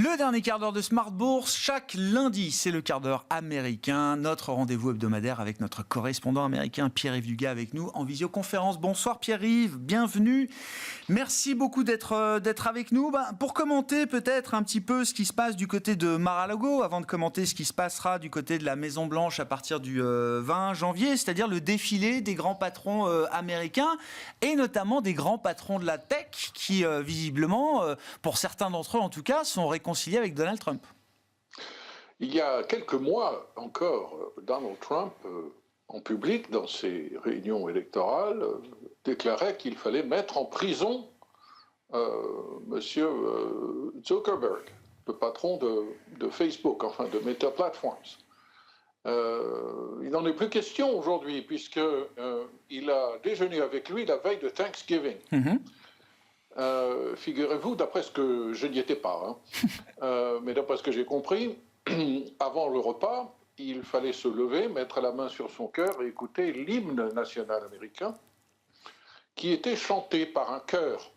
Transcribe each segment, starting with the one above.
Le dernier quart d'heure de Smart Bourse, chaque lundi, c'est le quart d'heure américain, notre rendez-vous hebdomadaire avec notre correspondant américain Pierre-Yves Dugas avec nous en visioconférence. Bonsoir Pierre-Yves, bienvenue. Merci beaucoup d'être avec nous. Pour commenter peut-être un petit peu ce qui se passe du côté de Mar-a-Lago, avant de commenter ce qui se passera du côté de la Maison-Blanche à partir du 20 janvier, c'est-à-dire le défilé des grands patrons américains et notamment des grands patrons de la tech qui, visiblement, pour certains d'entre eux en tout cas, sont réconciliés avec Donald Trump. Il y a quelques mois encore, Donald Trump, en public, dans ses réunions électorales, déclarait qu'il fallait mettre en prison Monsieur Zuckerberg, le patron de Facebook, enfin de Meta Platforms. Il n'en est plus question aujourd'hui, puisqu'il a déjeuné avec lui la veille de Thanksgiving. Figurez-vous, d'après ce que je n'y étais pas, mais d'après ce que j'ai compris, avant le repas, il fallait se lever, mettre la main sur son cœur et écouter l'hymne national américain qui était chanté par un chœur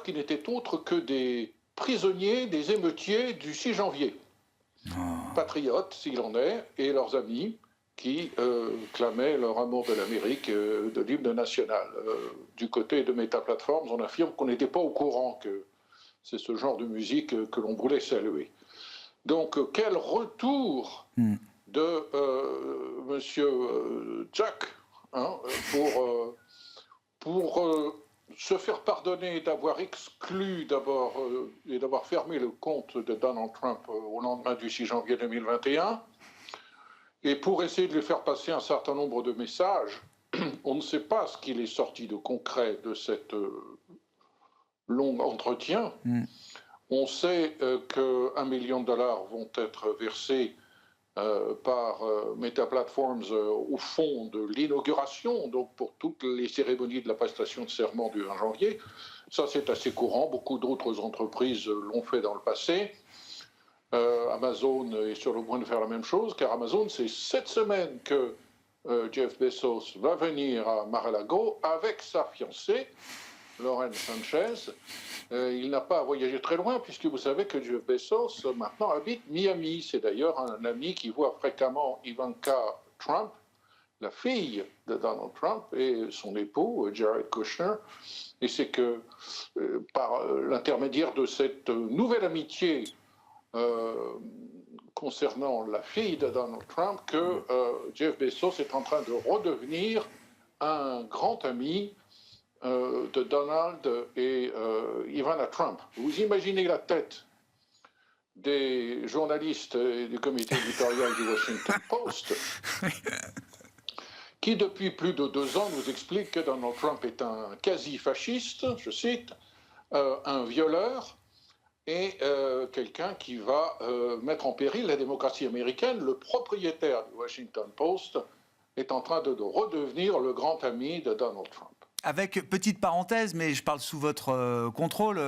qui n'était autre que des prisonniers, des émeutiers du 6 janvier, patriotes s'il en est, et leurs amis, qui clamaient leur amour de l'Amérique, de l'hymne national. Du côté de Meta Platforms, on affirme qu'on n'était pas au courant que c'est ce genre de musique que l'on voulait saluer. Donc, quel retour de Monsieur Jack pour se faire pardonner d'avoir exclu d'abord et d'avoir fermé le compte de Donald Trump au lendemain du 6 janvier 2021. Et pour essayer de lui faire passer un certain nombre de messages, on ne sait pas ce qu'il est sorti de concret de cet long entretien. On sait que $1 million vont être versés par Meta Platforms au fond de l'inauguration, donc pour toutes les cérémonies de la prestation de serment du 1 janvier. Ça, c'est assez courant. Beaucoup d'autres entreprises l'ont fait dans le passé. Amazon est sur le point de faire la même chose, car Amazon, c'est cette semaine que Jeff Bezos va venir à Mar-a-Lago avec sa fiancée, Lauren Sanchez. Il n'a pas à voyager très loin, puisque vous savez que Jeff Bezos maintenant habite Miami. C'est d'ailleurs un ami qui voit fréquemment Ivanka Trump, la fille de Donald Trump, et son époux, Jared Kushner. Et c'est que par l'intermédiaire de cette nouvelle amitié concernant la fille de Donald Trump que Jeff Bezos est en train de redevenir un grand ami de Donald et Ivana Trump. Vous imaginez la tête des journalistes et du comité éditorial du Washington Post qui depuis plus de 2 ans nous explique que Donald Trump est un quasi-fasciste, je cite, un violeur, et quelqu'un qui va mettre en péril la démocratie américaine. Le propriétaire du Washington Post est en train de redevenir le grand ami de Donald Trump. Avec, petite parenthèse, mais je parle sous votre contrôle,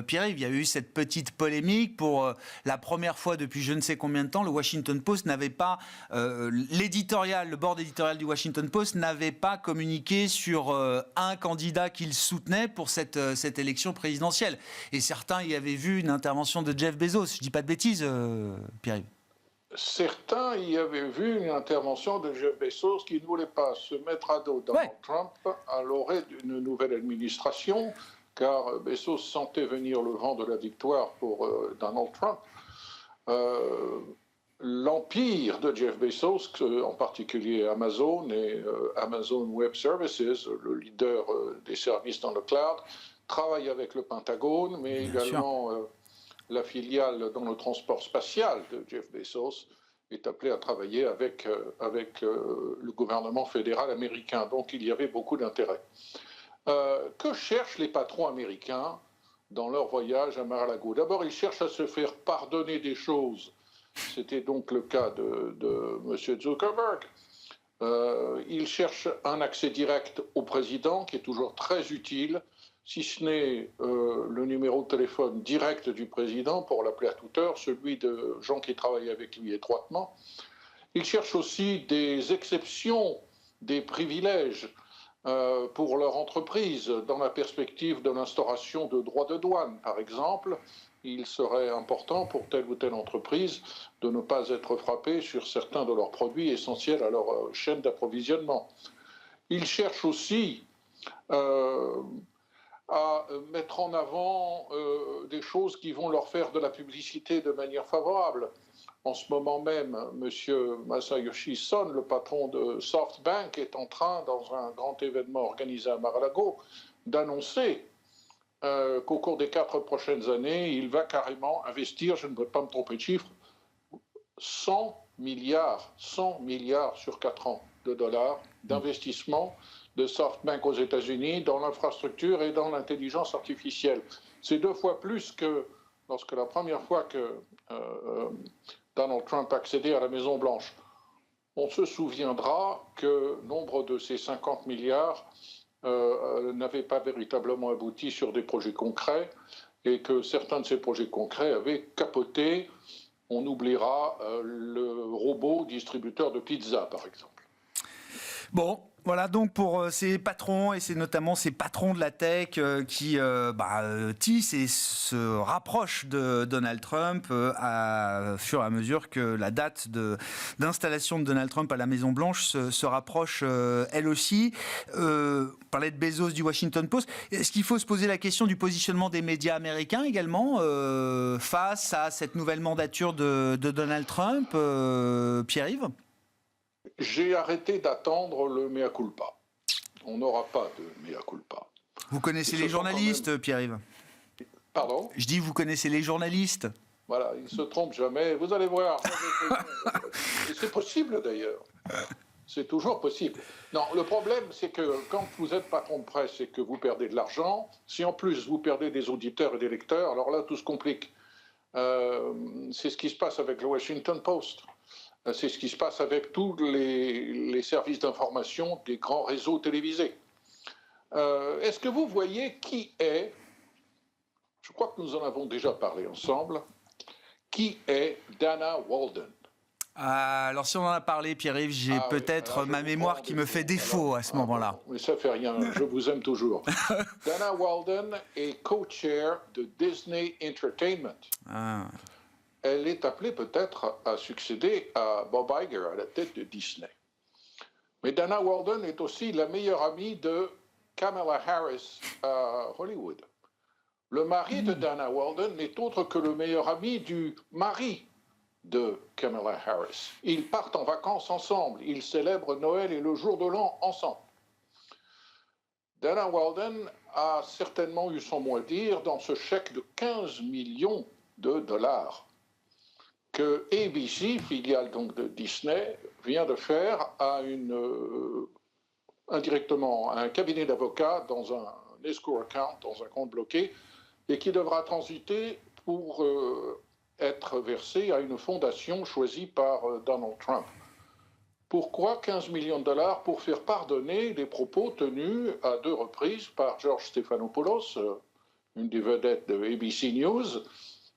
Pierre-Yves, il y a eu cette petite polémique pour la première fois depuis je ne sais combien de temps, le Washington Post n'avait pas, le board éditorial du Washington Post n'avait pas communiqué sur un candidat qu'il soutenait pour cette élection présidentielle. Et certains y avaient vu une intervention de Jeff Bezos. Je dis pas de bêtises, Pierre-Yves. Certains y avaient vu une intervention de Jeff Bezos qui ne voulait pas se mettre à dos Donald Trump à l'orée d'une nouvelle administration, car Bezos sentait venir le vent de la victoire pour Donald Trump. L'empire de Jeff Bezos, en particulier Amazon et Amazon Web Services, le leader des services dans le cloud, travaille avec le Pentagone, mais également la filiale dans le transport spatial de Jeff Bezos est appelée à travailler avec le gouvernement fédéral américain. Donc il y avait beaucoup d'intérêt. Que cherchent les patrons américains dans leur voyage à Mar-a-Lago? D'abord, ils cherchent à se faire pardonner des choses. C'était donc le cas de M. Zuckerberg. Ils cherchent un accès direct au président, qui est toujours très utile, si ce n'est le numéro de téléphone direct du président pour l'appeler à toute heure, celui de gens qui travaillent avec lui étroitement. Ils cherchent aussi des exceptions, des privilèges pour leur entreprise, dans la perspective de l'instauration de droits de douane, par exemple, il serait important pour telle ou telle entreprise de ne pas être frappée sur certains de leurs produits essentiels à leur chaîne d'approvisionnement. Ils cherchent aussi à mettre en avant des choses qui vont leur faire de la publicité de manière favorable. En ce moment même, M. Masayoshi Son, le patron de SoftBank, est en train, dans un grand événement organisé à Mar-a-Lago, d'annoncer qu'au cours des 4 prochaines années, il va carrément investir, je ne veux pas me tromper de chiffre, 100 milliards sur 4 ans de dollars d'investissement de SoftBank aux États-Unis dans l'infrastructure et dans l'intelligence artificielle. C'est 2 fois plus que lorsque la première fois que Donald Trump accédait à la Maison-Blanche. On se souviendra que nombre de ces 50 milliards n'avaient pas véritablement abouti sur des projets concrets et que certains de ces projets concrets avaient capoté. On oubliera le robot distributeur de pizza, par exemple. Bon, voilà donc pour ces patrons, et c'est notamment ces patrons de la tech qui tissent et se rapprochent de Donald Trump à fur et à mesure que la date d'installation de Donald Trump à la Maison-Blanche se rapproche elle aussi. On parlait de Bezos du Washington Post. Est-ce qu'il faut se poser la question du positionnement des médias américains également face à cette nouvelle mandature de Donald Trump, Pierre-Yves ? J'ai arrêté d'attendre le mea culpa. On n'aura pas de mea culpa. Vous connaissez les journalistes, même... Pierre-Yves ? Pardon ? Je dis, vous connaissez les journalistes ? Voilà, ils ne se trompent jamais. Vous allez voir. Et c'est possible d'ailleurs. C'est toujours possible. Non, le problème, c'est que quand vous êtes patron de presse et que vous perdez de l'argent, si en plus vous perdez des auditeurs et des lecteurs, alors là, tout se complique. C'est ce qui se passe avec le Washington Post. C'est ce qui se passe avec tous les services d'information des grands réseaux télévisés. Est-ce que vous voyez qui est, je crois que nous en avons déjà parlé ensemble, qui est Dana Walden ? Alors si on en a parlé, Pierre-Yves, j'ai peut-être ma mémoire qui me fait défaut à ce moment-là. Mais ça fait rien, je vous aime toujours. Dana Walden est co-chair de Disney Entertainment. Elle est appelée peut-être à succéder à Bob Iger à la tête de Disney. Mais Dana Walden est aussi la meilleure amie de Kamala Harris à Hollywood. Le mari de Dana Walden n'est autre que le meilleur ami du mari de Kamala Harris. Ils partent en vacances ensemble, ils célèbrent Noël et le jour de l'an ensemble. Dana Walden a certainement eu son mot à dire dans ce chèque de 15 millions de dollars que ABC, filiale donc de Disney, vient de faire à indirectement à un cabinet d'avocats dans un escrow account, dans un compte bloqué, et qui devra transiter pour être versé à une fondation choisie par Donald Trump. Pourquoi 15 millions de dollars? Pour faire pardonner les propos tenus à 2 reprises par George Stephanopoulos, une des vedettes de ABC News,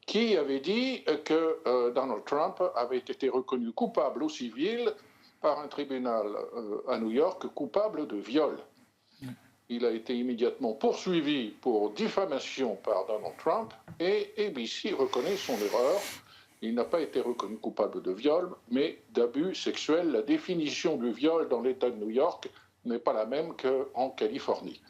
qui avait dit que Donald Trump avait été reconnu coupable au civil par un tribunal à New York, coupable de viol. Il a été immédiatement poursuivi pour diffamation par Donald Trump et ABC reconnaît son erreur. Il n'a pas été reconnu coupable de viol, mais d'abus sexuels. La définition du viol dans l'État de New York n'est pas la même qu'en Californie.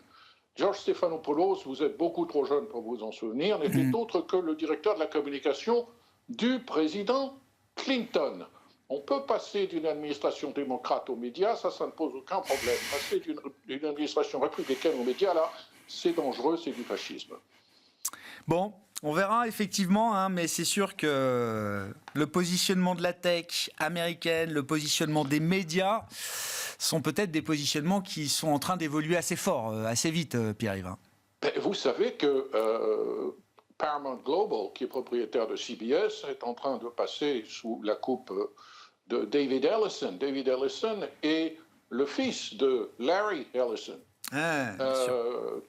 George Stephanopoulos, vous êtes beaucoup trop jeune pour vous en souvenir, n'était autre que le directeur de la communication du président Clinton. On peut passer d'une administration démocrate aux médias, ça ne pose aucun problème. Passer d'une administration républicaine aux médias, là, c'est dangereux, c'est du fascisme. Bon, on verra effectivement, mais c'est sûr que le positionnement de la tech américaine, le positionnement des médias sont peut-être des positionnements qui sont en train d'évoluer assez fort, assez vite, Pierre-Yves. Vous savez que Paramount Global, qui est propriétaire de CBS, est en train de passer sous la coupe de David Ellison. David Ellison est le fils de Larry Ellison.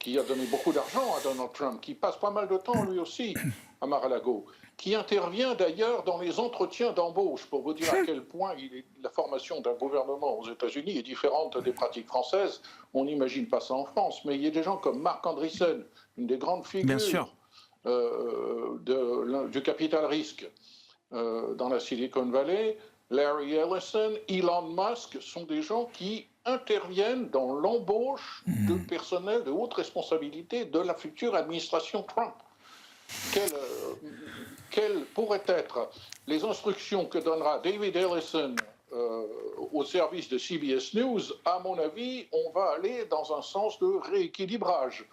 Qui a donné beaucoup d'argent à Donald Trump, qui passe pas mal de temps lui aussi à Mar-a-Lago, qui intervient d'ailleurs dans les entretiens d'embauche, pour vous dire à quel point la formation d'un gouvernement aux États-Unis est différente des pratiques françaises. On n'imagine pas ça en France, mais il y a des gens comme Marc Andreessen, une des grandes figures du capital risque dans la Silicon Valley, Larry Ellison, Elon Musk, sont des gens qui interviennent dans l'embauche de personnel de haute responsabilité de la future administration Trump. Quelles pourraient être les instructions que donnera David Ellison au service de CBS News? À mon avis, on va aller dans un sens de rééquilibrage.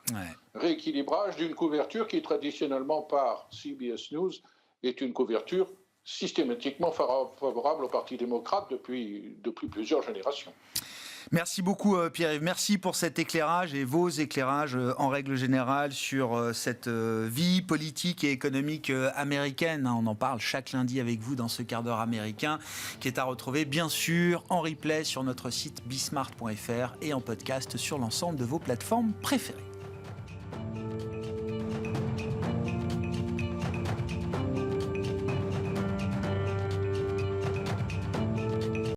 Rééquilibrage d'une couverture qui, traditionnellement, par CBS News, est une couverture systématiquement favorable au Parti démocrate depuis plusieurs générations. Merci beaucoup Pierre-Yves, merci pour cet éclairage et vos éclairages en règle générale sur cette vie politique et économique américaine. On en parle chaque lundi avec vous dans ce quart d'heure américain qui est à retrouver bien sûr en replay sur notre site bismart.fr et en podcast sur l'ensemble de vos plateformes préférées.